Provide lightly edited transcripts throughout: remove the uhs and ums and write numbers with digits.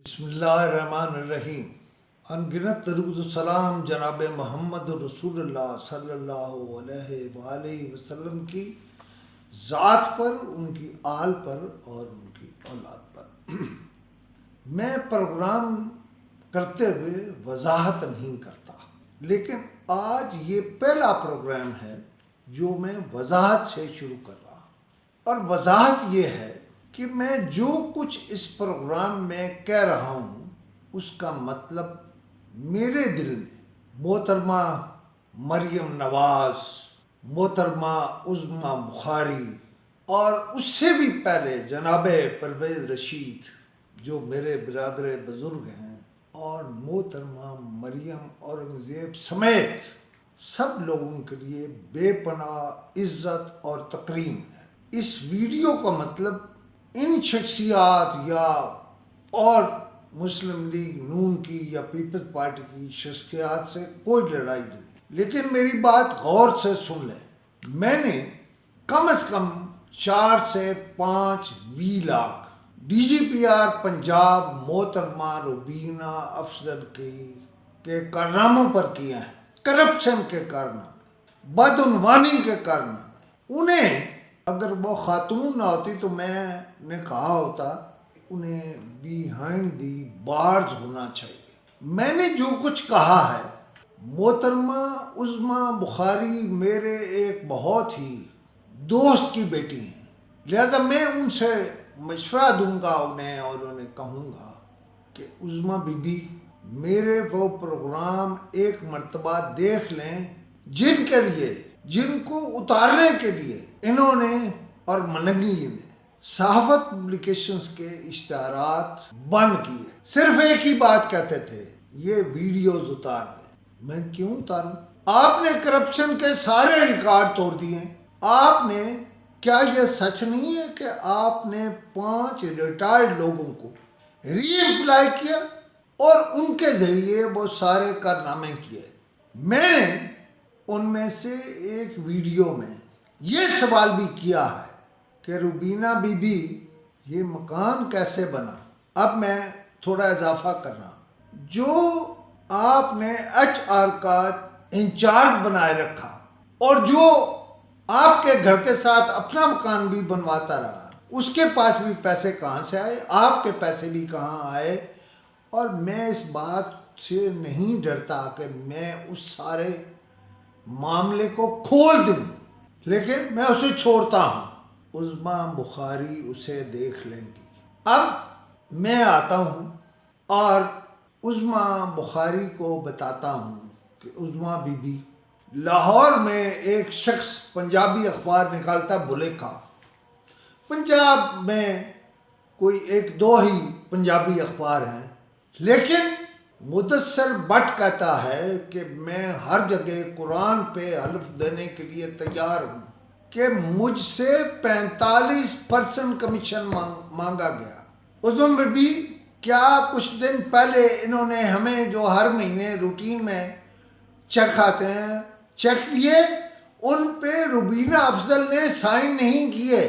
بسم اللہ الرحمن الرحیم۔ انگنت درود و سلام جناب محمد رسول اللہ صلی اللہ علیہ وآلہ وسلم کی ذات پر، ان کی آل پر اور ان کی اولاد پر۔ میں پروگرام کرتے ہوئے وضاحت نہیں کرتا، لیکن آج یہ پہلا پروگرام ہے جو میں وضاحت سے شروع کر رہا ہوں، اور وضاحت یہ ہے کہ میں جو کچھ اس پروگرام میں کہہ رہا ہوں اس کا مطلب میرے دل میں محترمہ مریم نواز، محترمہ عظمیٰ بخاری اور اس سے بھی پہلے جناب پرویز رشید جو میرے برادر بزرگ ہیں، اور محترمہ مریم اورنگزیب سمیت سب لوگوں کے لیے بے پناہ عزت اور تکریم ہے۔ اس ویڈیو کا مطلب ان شخصیات یا اور مسلم لیگ نون کی یا پیپلز پارٹی کی شخصیات سے کوئی لڑائی نہیں، لیکن میری بات غور سے سن لیں۔ میں نے کم از کم 4 سے 5 vlog D G P R Punjab محترمہ روبینہ افضل کے کارناموں پر کیے ہیں، کرپشن کے کارنامے، بدعنوانی کے کارنامے۔ انہیں اگر وہ خاتون نہ ہوتی تو میں نے کہا ہوتا انہیں بیہائنڈ دی بارز ہونا چاہیے۔ میں نے جو کچھ کہا ہے، محترمہ عظمیٰ بخاری میرے ایک بہت ہی دوست کی بیٹی ہیں، لہذا میں ان سے مشورہ دوں گا انہیں، اور انہیں کہوں گا کہ عظمیٰ بی بی میرے وہ پروگرام ایک مرتبہ دیکھ لیں جن کو اتارنے کے لیے انہوں نے اور منگی نے صحافت پبلیکیشنز کے اشتہارات بند کیے۔ صرف ایک ہی بات کہتے تھے، یہ ویڈیوز اتار دیں۔ میں کیوں اتاروں؟ آپ نے کرپشن کے سارے ریکارڈ توڑ دیے ہیں۔ آپ نے کیا یہ سچ نہیں ہے کہ آپ نے 5 ریٹائرڈ لوگوں کو ری امپلائی کیا اور ان کے ذریعے وہ سارے کارنامے کیے؟ میں نے ان میں سے ایک ویڈیو میں یہ سوال بھی کیا ہے کہ روبینہ بی بی یہ مکان کیسے بنا؟ اب میں تھوڑا اضافہ کر رہا ہوں۔ جو آپ نے ایچ آر کا انچارج بنائے رکھا اور جو آپ کے گھر کے ساتھ اپنا مکان بھی بنواتا رہا، اس کے پاس بھی پیسے کہاں سے آئے؟ آپ کے پیسے بھی کہاں آئے؟ اور میں اس بات سے نہیں ڈرتا کہ میں اس سارے معاملے کو کھول دوں، لیکن میں اسے چھوڑتا ہوں۔ عظمیٰ بخاری اسے دیکھ لیں گی۔ اب میں آتا ہوں اور عظمیٰ بخاری کو بتاتا ہوں کہ عظمیٰ بی بی لاہور میں ایک شخص پنجابی اخبار نکالتا بلیکھا۔ پنجاب میں کوئی 1-2 ہی پنجابی اخبار ہیں، لیکن مدثر بٹ کہتا ہے کہ میں ہر جگہ قرآن پہ حلف دینے کے لیے تیار ہوں کہ مجھ سے 45% کمیشن مانگا گیا۔ عظمیٰ بی بی کیا کچھ دن پہلے انہوں نے ہمیں جو ہر مہینے روٹین میں چیک آتے ہیں چیک دیے، ان پہ روبینہ افضل نے سائن نہیں کیے؟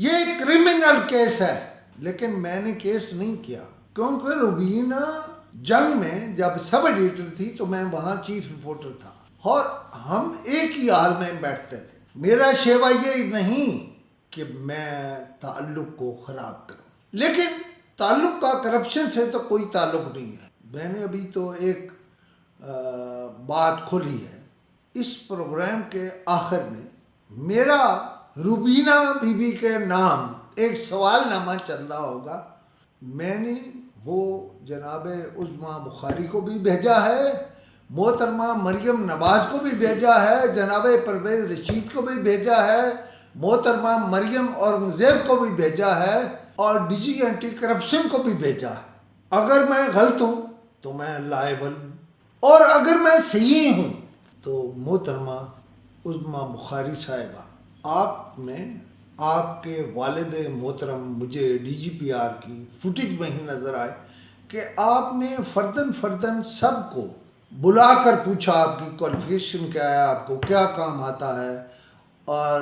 یہ کرمنل کیس ہے، لیکن میں نے کیس نہیں کیا کیونکہ روبینہ جنگ میں جب سب ایڈیٹر تھی تو میں وہاں چیف رپورٹر تھا اور ہم ایک ہی ہال میں بیٹھتے تھے۔ میرا شیوا یہ نہیں کہ میں تعلق کو خراب کروں، لیکن تعلق کا کرپشن سے تو کوئی تعلق نہیں ہے۔ میں نے ابھی تو ایک بات کھولی ہے، اس پروگرام کے آخر میں میرا روبینہ بی بی کے نام ایک سوال نامہ چل رہا ہوگا۔ میں نے وہ جناب عظمیٰ بخاری کو بھی بھیجا ہے، محترمہ مریم نواز کو بھی بھیجا ہے، جناب پرویز رشید کو بھی بھیجا ہے، محترمہ مریم اورنگزیب کو بھی بھیجا ہے، اور ڈی جی اینٹی کرپشن کو بھی بھیجا ہے۔ اگر میں غلط ہوں تو میں لائبل ہوں، اور اگر میں صحیح ہوں تو محترمہ عظمیٰ بخاری صاحبہ، آپ کے والد محترم مجھے ڈی جی پی آر کی فوٹیج میں ہی نظر آئے کہ آپ نے فرداً سب کو بلا کر پوچھا آپ کی کوالیفیکیشن کیا ہے، آپ کو کیا کام آتا ہے، اور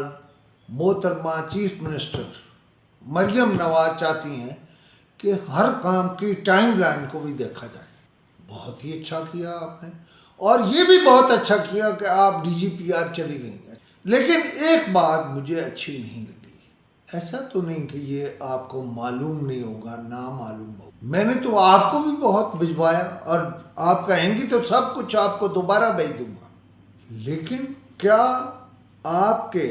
محترمہ چیف منسٹر مریم نواز چاہتی ہیں کہ ہر کام کی ٹائم لائن کو بھی دیکھا جائے. بہت ہی اچھا کیا آپ نے، اور یہ بھی بہت اچھا کیا کہ آپ ڈی جی پی آر چلی گئی ہیں. لیکن ایک بات مجھے اچھی نہیں لگی، ایسا تو نہیں کہ یہ آپ کو معلوم نہیں ہوگا، نامعلوم ہوگا. میں نے تو آپ کو بھی بہت بھجوایا، اور آپ کہیں گی تو سب کچھ آپ کو دوبارہ بھیج دوں گا. لیکن کیا آپ کے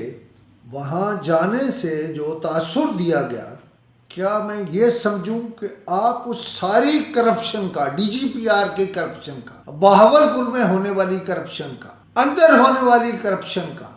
وہاں جانے سے جو تاثر دیا گیا، کیا میں یہ سمجھوں کہ آپ اس ساری کرپشن کا، ڈی جی پی آر کے کرپشن کا، بہاولپور میں ہونے والی کرپشن کا، اندر ہونے والی کرپشن کا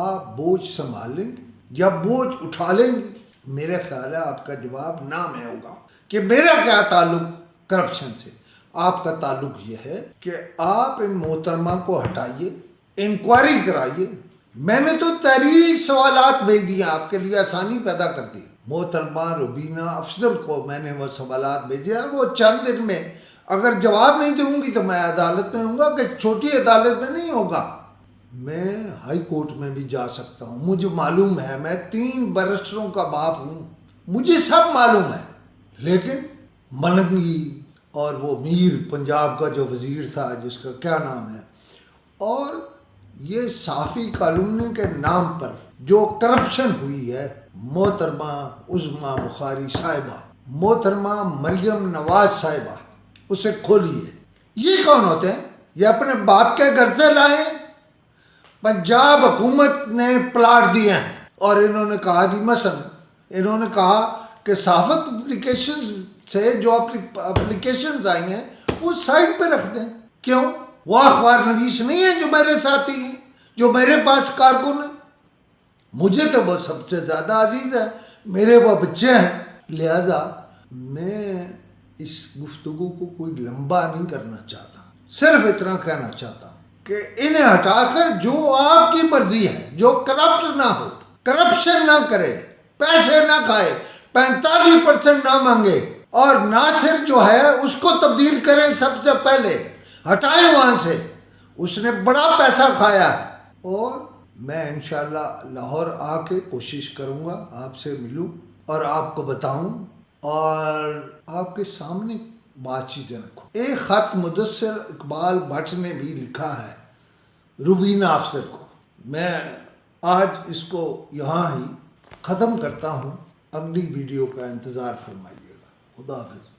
آپ بوجھ سنبھال لیں گے یا بوجھ اٹھا لیں گے؟ میرے خیال ہے آپ کا جواب نہ میں ہوگا کہ میرا کیا تعلق کرپشن سے. آپ کا تعلق یہ ہے کہ آپ ان محترمہ کو ہٹائیے، انکوائری کرائیے. میں نے تو تحریری سوالات بھیج دیے، آپ کے لیے آسانی پیدا کر دی. محترمہ روبینہ افضل کو میں نے وہ سوالات بھیجے، وہ چند دن میں اگر جواب نہیں دوں گی تو میں عدالت میں ہوں گا، کہ چھوٹی عدالت میں نہیں ہوگا، میں ہائی کورٹ میں بھی جا سکتا ہوں. مجھے معلوم ہے، میں 3 برسروں کا باپ ہوں، مجھے سب معلوم ہے. لیکن ملنگی اور وہ میر پنجاب کا جو وزیر تھا، جس کا کیا نام ہے، اور یہ صحافی کالونی کے نام پر جو کرپشن ہوئی ہے، محترمہ عظمیٰ بخاری صاحبہ، محترمہ مریم نواز صاحبہ، اسے کھولیے. یہ کون ہوتے ہیں؟ یہ اپنے باپ کے گھر سے لائے، پنجاب حکومت نے پلاٹ دیے ہیں، اور انہوں نے کہا جی، مثلا انہوں نے کہا کہ صحافت اپلیکیشنز سے جو اپلیکیشنز آئی ہیں وہ سائٹ پہ رکھ دیں. کیوں؟ وہ اخبار نویس نہیں ہیں جو میرے ساتھی ہیں، جو میرے پاس کارکن ہیں. مجھے تو وہ سب سے زیادہ عزیز ہے، میرے وہ بچے ہیں. لہذا میں اس گفتگو کو کوئی لمبا نہیں کرنا چاہتا، صرف اتنا کہنا چاہتا ہوں کہ انہیں ہٹا کر جو آپ کی مرضی ہے، جو کرپٹ نہ ہو، کرپشن نہ کرے، پیسے نہ کھائے، 45% نہ مانگے، اور ناصر جو ہے اس کو تبدیل کریں. سب سے پہلے ہٹائیں وہاں سے، اس نے بڑا پیسہ کھایا ہے. اور میں انشاءاللہ لاہور آ کے کوشش کروں گا آپ سے ملوں اور آپ کو بتاؤں، اور آپ کے سامنے بات چیزیں رکھوں. ایک خط مدثر اقبال بھٹ نے بھی لکھا ہے روبینہ افضل کو. میں آج اس کو یہاں ہی ختم کرتا ہوں، اگلی ویڈیو کا انتظار فرمائیے گا. خدا حافظ.